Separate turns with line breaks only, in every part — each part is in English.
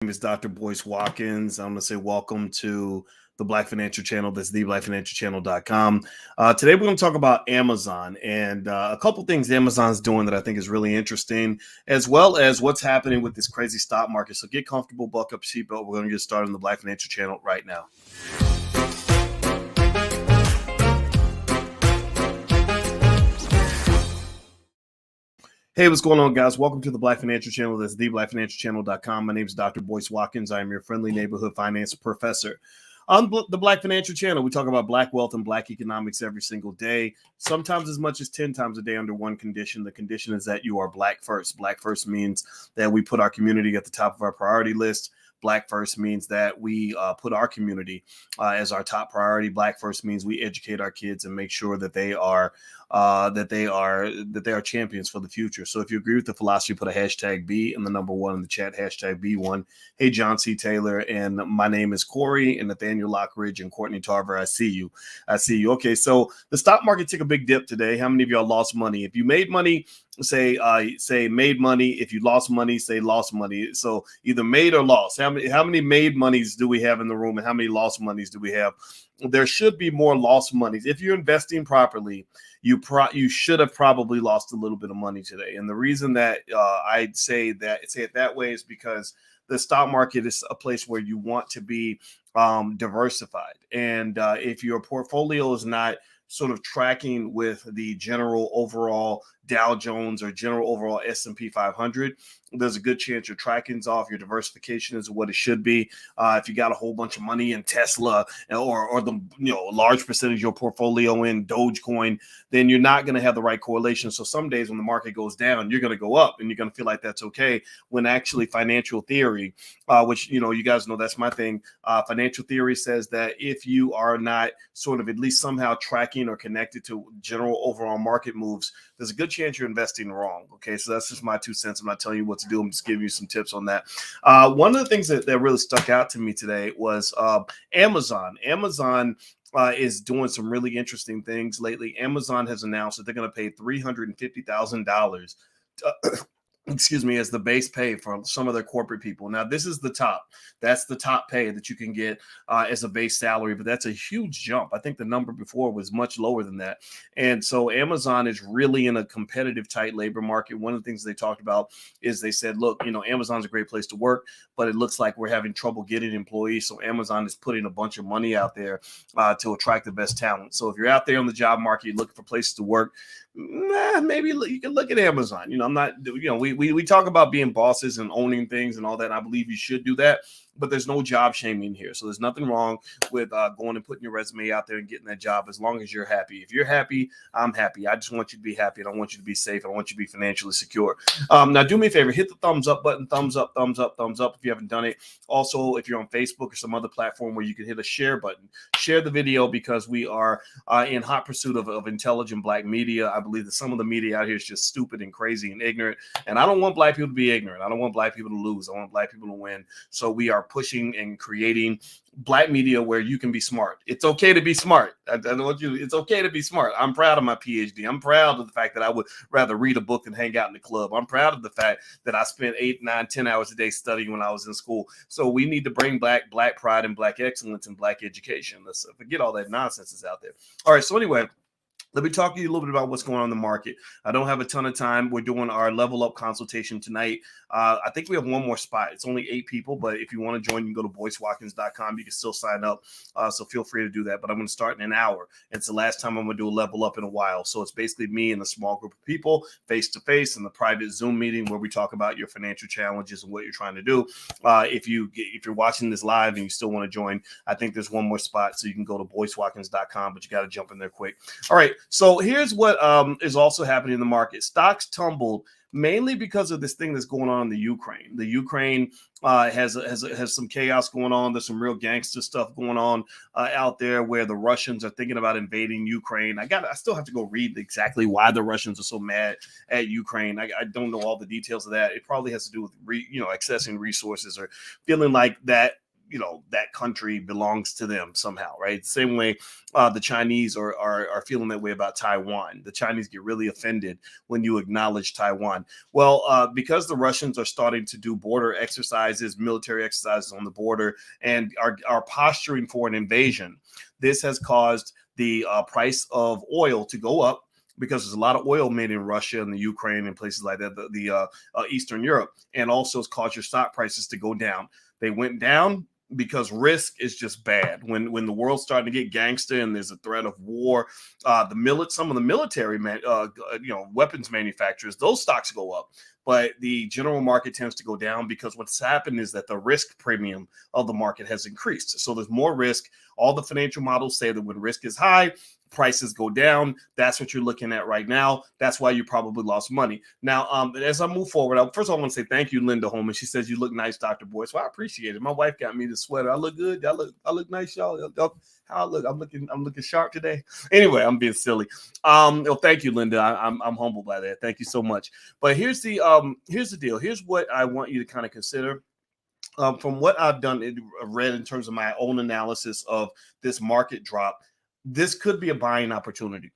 name is Dr. Boyce Watkins. I'm going to say welcome to the Black Financial Channel. That's theblackfinancialchannel.com. Today, we're going to talk about Amazon and a couple things Amazon's doing that I think is really interesting, as well as what's happening with this crazy stock market. So get comfortable, buck up, seatbelt. We're going to get started on the Black Financial Channel right now. Hey, what's going on, guys? Welcome to the Black Financial Channel. That's theblackfinancialchannel.com. My name is Dr. Boyce Watkins. I am your friendly neighborhood finance professor. On the Black Financial Channel, we talk about Black wealth and Black economics every single day, sometimes as much as 10 times a day under one condition. The condition is that you are Black first. Black first means that we put our community at the top of our priority list. Black first means that we put our community as our top priority. Black first means we educate our kids and make sure that they are champions for the future. So if you agree with the philosophy, put a hashtag B and the number one in the chat, hashtag B1. Hey, John C. Taylor, and my name is Corey and Nathaniel Lockridge and Courtney Tarver. I see you. Okay, so the stock market took a big dip today. How many of y'all lost money? If you made money, say made money. If you lost money, say lost money. So either made or lost. How many made monies do we have in the room, and how many lost monies do we have? There should be more lost monies. If you're investing properly, you should have probably lost a little bit of money today. And the reason that I'd say it that way is because the stock market is a place where you want to be diversified. And if your portfolio is not sort of tracking with the general overall Dow Jones or general overall S&P 500, there's a good chance your tracking's off. Your diversification is what it should be. If you got a whole bunch of money in Tesla or the a large percentage of your portfolio in Dogecoin, then you're not going to have the right correlation. So some days when the market goes down, you're going to go up and you're going to feel like that's okay. When actually financial theory, which you guys know that's my thing. Financial theory says that if you are not sort of at least somehow tracking or connected to general overall market moves, there's a good chance you're investing wrong. Okay, so that's just my 2 cents. I'm not telling you what to do. I'm just giving you some tips on that. One of the things that really stuck out to me today was Amazon. Amazon is doing some really interesting things lately. Amazon has announced that they're going to pay $350,000 as the base pay for some of their corporate people. Now, this is the top. That's the top pay that you can get as a base salary, but that's a huge jump. I think the number before was much lower than that. And so Amazon is really in a competitive, tight labor market. One of the things they talked about is they said, look, Amazon's a great place to work, but it looks like we're having trouble getting employees. So Amazon is putting a bunch of money out there to attract the best talent. So if you're out there on the job market, you're looking for places to work, maybe you can look at Amazon. I'm not, we talk about being bosses and owning things and all that. And I believe you should do that, but there's no job shaming here. So there's nothing wrong with going and putting your resume out there and getting that job as long as you're happy. If you're happy, I'm happy. I just want you to be happy. And I want you to be safe. I want you to be financially secure. Now, do me a favor, hit the thumbs up button, thumbs up if you haven't done it. Also, if you're on Facebook or some other platform where you can hit a share button, share the video because we are in hot pursuit of intelligent Black media. I believe that some of the media out here is just stupid and crazy and ignorant. And I don't want Black people to be ignorant. I don't want Black people to lose. I want Black people to win. So we are pushing and creating Black media where you can be smart. It's okay to be smart. It's okay to be smart. I'm proud of my PhD. I'm proud of the fact that I would rather read a book than hang out in the club. I'm proud of the fact that I spent 8, 9, 10 hours a day studying when I was in school. So we need to bring Black pride and Black excellence and Black education. Let's forget all that nonsense that's out there. All right. So anyway, let me talk to you a little bit about what's going on in the market. I don't have a ton of time. We're doing our level up consultation tonight. I think we have one more spot. It's only 8 people, but if you want to join, you can go to boycewatkins.com. You can still sign up. So feel free to do that. But I'm going to start in an hour. It's the last time I'm going to do a level up in a while. So it's basically me and a small group of people face to face in the private Zoom meeting where we talk about your financial challenges and what you're trying to do. If you're watching this live and you still want to join, I think there's one more spot. So you can go to boycewatkins.com, but you got to jump in there quick. All right. So here's what is also happening in the market. Stocks tumbled mainly because of this thing that's going on in the Ukraine. The Ukraine has some chaos going on. There's some real gangster stuff going on out there where the Russians are thinking about invading Ukraine. I still have to go read exactly why the Russians are so mad at Ukraine. I don't know all the details of that. It probably has to do with accessing resources or feeling like that that country belongs to them somehow, right? Same way the Chinese are feeling that way about Taiwan. The Chinese get really offended when you acknowledge Taiwan. Well, because the Russians are starting to do border exercises, military exercises on the border, and are posturing for an invasion, this has caused the price of oil to go up, because there's a lot of oil made in Russia and the Ukraine and places like that, the Eastern Europe, and also it's caused your stock prices to go down. They went down because risk is just bad. When the world's starting to get gangster and there's a threat of war, some of the military weapons manufacturers, those stocks go up. But the general market tends to go down because what's happened is that the risk premium of the market has increased. So there's more risk. All the financial models say that when risk is high, prices go down. That's what you're looking at right now. That's why you probably lost money. Now, as I move forward, first of all, I want to say thank you, Linda Holman. She says, "You look nice, Dr. Boyce." Well, I appreciate it. My wife got me the sweater. I look good. I look nice, y'all. How I look? I'm looking sharp today. Anyway, I'm being silly. Thank you, Linda. I'm humbled by that. Thank you so much. But here's the deal. Here's what I want you to kind of consider. From what I've read in terms of my own analysis of this market drop, this could be a buying opportunity.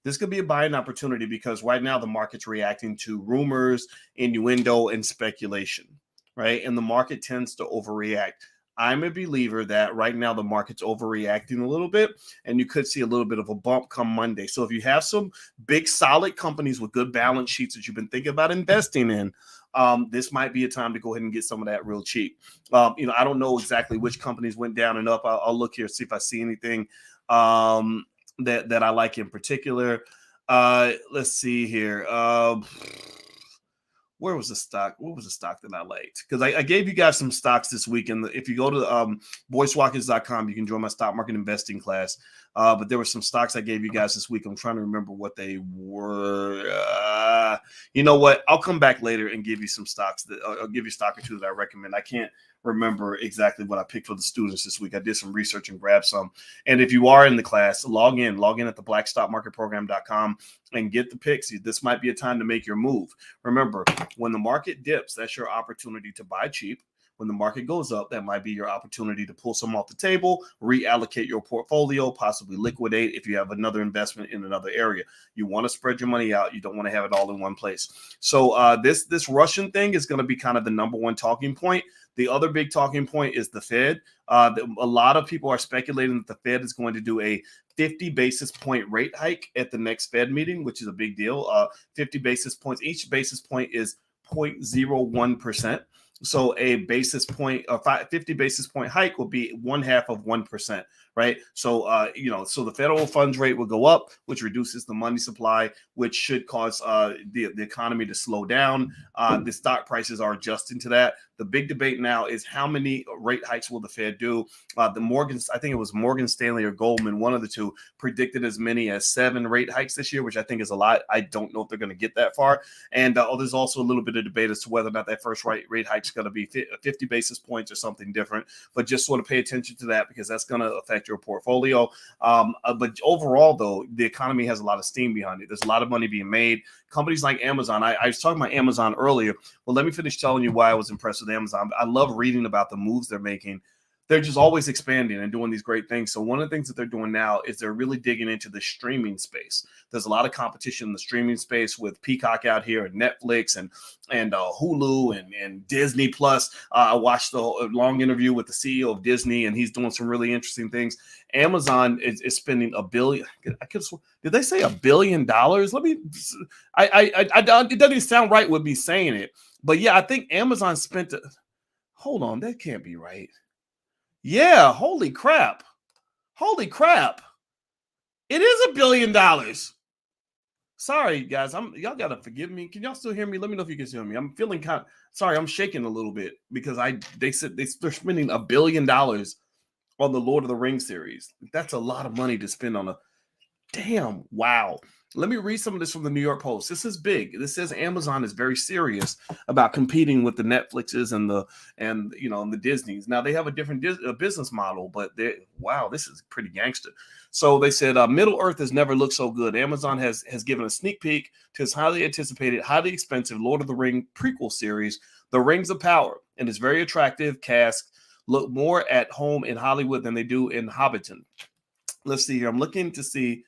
This could be a buying opportunity because right now the market's reacting to rumors, innuendo, and speculation, right? And the market tends to overreact. I'm a believer that right now the market's overreacting a little bit, and you could see a little bit of a bump come Monday. So if you have some big, solid companies with good balance sheets that you've been thinking about investing in, this might be a time to go ahead and get some of that real cheap. I don't know exactly which companies went down and up. I'll look here, see if I see anything that I like in particular. Let's see here. Where was the stock? What was the stock that I liked? Because I gave you guys some stocks this week. And if you go to boycewatkins.com, you can join my stock market investing class. But there were some stocks I gave you guys this week. I'm trying to remember what they were. You know what? I'll come back later and give you some stocks. I'll give you a stock or two that I recommend. I can't remember exactly what I picked for the students this week. I did some research and grabbed some. And if you are in the class, log in at the blackstockmarketprogram.com and get the picks. This might be a time to make your move. Remember, when the market dips, that's your opportunity to buy cheap. When the market goes up, that might be your opportunity to pull some off the table, reallocate your portfolio, possibly liquidate if you have another investment in another area. You want to spread your money out. You don't want to have it all in one place. So this Russian thing is going to be kind of the number one talking point. The other big talking point is the Fed. A lot of people are speculating that the Fed is going to do a 50 basis point rate hike at the next Fed meeting, which is a big deal. 50 basis points. Each basis point is 0.01%. So a basis point, 50 basis point hike will be 1/2 of 1%, right? So, so the federal funds rate will go up, which reduces the money supply, which should cause the economy to slow down. The stock prices are adjusting to that. The big debate now is how many rate hikes will the Fed do? I think it was Morgan Stanley or Goldman, one of the two, predicted as many as 7 rate hikes this year, which I think is a lot. I don't know if they're going to get that far. And there's also a little bit of debate as to whether or not that first rate hike is going to be 50 basis points or something different. But just sort of pay attention to that because that's going to affect your portfolio. But overall, though, the economy has a lot of steam behind it. There's a lot of money being made. Companies like Amazon, I was talking about Amazon earlier. Well, let me finish telling you why I was impressed with Amazon. I love reading about the moves they're making. They're just always expanding and doing these great things. So one of the things that they're doing now is they're really digging into the streaming space. There's a lot of competition in the streaming space with Peacock out here and Netflix and Hulu and Disney Plus. I watched the long interview with the CEO of Disney, and he's doing some really interesting things. Amazon is spending $1 billion. Did they say $1 billion? Let me. It doesn't even sound right with me saying it, but yeah, I think Amazon spent. Hold on, that can't be right. Yeah, holy crap. Holy crap. It is $1 billion. Sorry, guys. Y'all gotta forgive me. Can y'all still hear me? Let me know if you can still hear me. I'm feeling sorry, I'm shaking a little bit because they said they're spending $1 billion on the Lord of the Rings series. That's a lot of money to spend on damn, wow. Let me read some of this from the New York Post. This is big. This says Amazon is very serious about competing with the Netflixes and the Disneys. Now they have a different business model, but wow, this is pretty gangster. So they said Middle Earth has never looked so good. Amazon has given a sneak peek to its highly anticipated, highly expensive Lord of the Ring prequel series, The Rings of Power, and its very attractive cast. look more at home in Hollywood than they do in Hobbiton. Let's see here. I'm looking to see.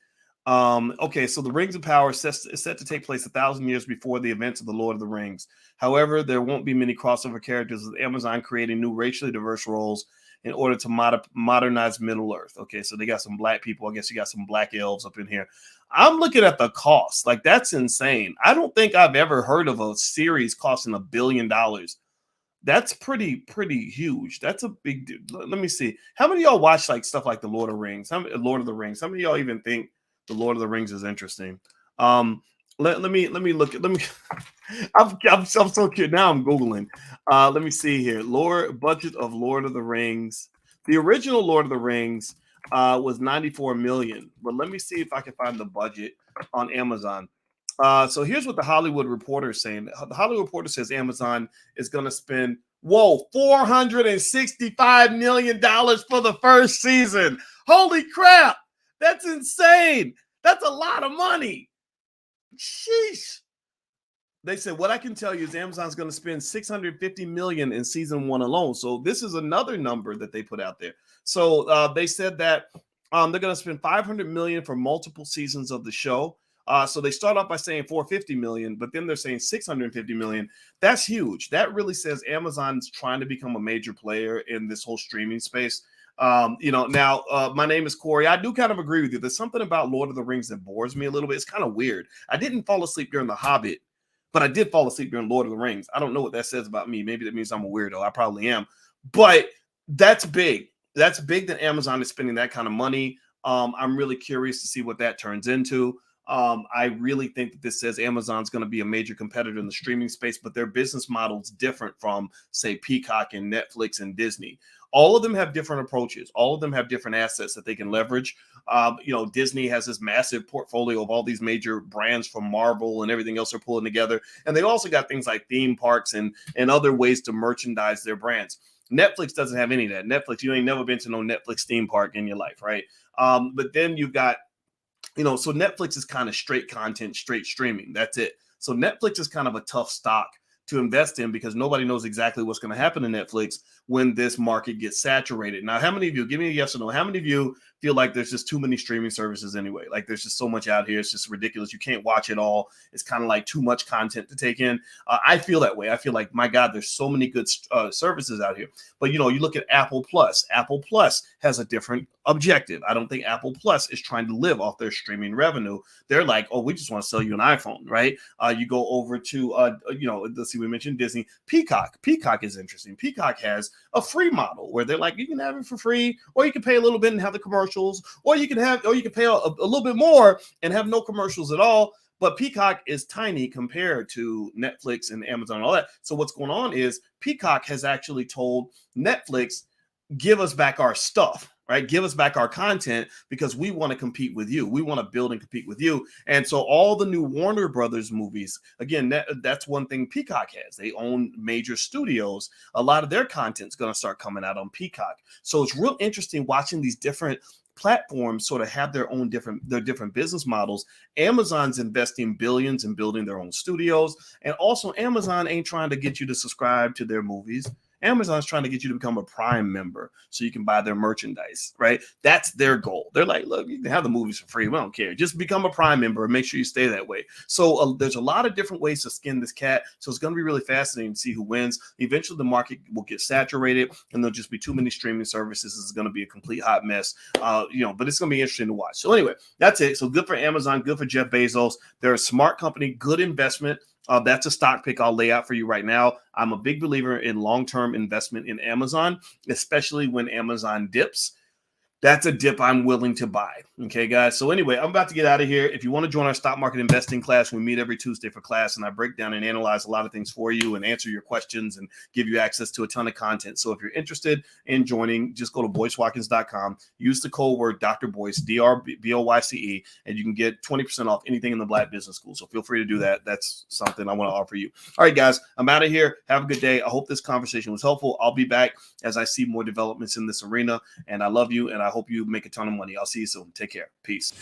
Okay, so the Rings of Power is set to take place 1,000 years before the events of the Lord of the Rings. However, there won't be many crossover characters, with Amazon creating new racially diverse roles in order to modernize Middle Earth. Okay, so they got some black people. I guess you got some black elves up in here. I'm looking at the cost. Like, that's insane. I don't think I've ever heard of a series costing $1 billion. That's pretty huge. That's a big deal. Let me see. How many of y'all watch like stuff like the Lord of the Rings? Lord of the Rings. How many of y'all even think the Lord of the Rings is interesting? Let me look at I'm so cute. Now I'm Googling. Let me see here. Budget of Lord of the Rings. The original Lord of the Rings was 94 million. But let me see if I can find the budget on Amazon. So here's what the Hollywood Reporter is saying. The Hollywood Reporter says Amazon is going to spend, $465 million for the first season. Holy crap. That's insane. That's a lot of money. Sheesh. They said, what I can tell you is Amazon's going to spend $650 million in season 1 alone. So this is another number that they put out there. So they said that they're going to spend $500 million for multiple seasons of the show. So they start off by saying $450 million, but then they're saying $650 million. That's huge. That really says Amazon's trying to become a major player in this whole streaming space. Now my name is Corey. I do kind of agree with you. There's something about Lord of the Rings that bores me a little bit. It's kind of weird. I didn't fall asleep during The Hobbit, but I did fall asleep during Lord of the Rings. I don't know what that says about me. Maybe that means I'm a weirdo. I probably am. But that's big. That's big that Amazon is spending that kind of money. I'm really curious to see what that turns into. I really think that this says Amazon's going to be a major competitor in the streaming space, but their business model is different from, say, Peacock and Netflix and Disney. All of them have different approaches. All of them have different assets that they can leverage. Disney has this massive portfolio of all these major brands from Marvel and everything else they're pulling together. And they also got things like theme parks and other ways to merchandise their brands. Netflix doesn't have any of that. Netflix, you ain't never been to no Netflix theme park in your life, right? But then you've got, so Netflix is kind of straight content, straight streaming. That's it. So Netflix is kind of a tough stock to invest in because nobody knows exactly what's going to happen to Netflix when this market gets saturated. Now, how many of you, give me a yes or no, how many of you feel like there's just too many streaming services anyway? Like there's just so much out here. It's just ridiculous. You can't watch it all. It's kind of like too much content to take in. I feel that way. I feel like, my God, there's so many good services out here. But, you look at Apple Plus. Apple Plus has a different objective. I don't think Apple Plus is trying to live off their streaming revenue. They're like, we just want to sell you an iPhone, right? You go over to, let's see, we mentioned Disney. Peacock. Peacock is interesting. Peacock has a free model where they're like, you can have it for free, or you can pay a little bit and have the commercials, or you can pay a little bit more and have no commercials at all. But Peacock is tiny compared to Netflix and Amazon and all that. So what's going on is Peacock has actually told Netflix, give us back our stuff, right? Give us back our content because we want to compete with you. We want to build and compete with you. And so all the new Warner Brothers movies, again, that's one thing Peacock has. They own major studios. A lot of their content's going to start coming out on Peacock. So it's real interesting watching these different platforms sort of have their different business models. Amazon's investing billions in building their own studios. And also Amazon ain't trying to get you to subscribe to their movies. Amazon's trying to get you to become a Prime member so you can buy their merchandise, right? That's their goal. They're like, look, you can have the movies for free. We don't care. Just become a Prime member and make sure you stay that way. So there's a lot of different ways to skin this cat. So it's going to be really fascinating to see who wins. Eventually, the market will get saturated and there'll just be too many streaming services. It's going to be a complete hot mess, but it's going to be interesting to watch. So anyway, that's it. So good for Amazon, good for Jeff Bezos. They're a smart company, good investment. That's a stock pick I'll lay out for you right now. I'm a big believer in long-term investment in Amazon, especially when Amazon dips. That's a dip I'm willing to buy. Okay, guys. So anyway, I'm about to get out of here. If you want to join our stock market investing class, we meet every Tuesday for class, and I break down and analyze a lot of things for you and answer your questions and give you access to a ton of content. So if you're interested in joining, just go to boycewatkins.com. Use the code word Dr. Boyce, DRBOYCE, and you can get 20% off anything in the Black Business School. So feel free to do that. That's something I want to offer you. All right, guys, I'm out of here. Have a good day. I hope this conversation was helpful. I'll be back as I see more developments in this arena, and I love you, and I hope you make a ton of money. I'll see you soon. Take care. Peace.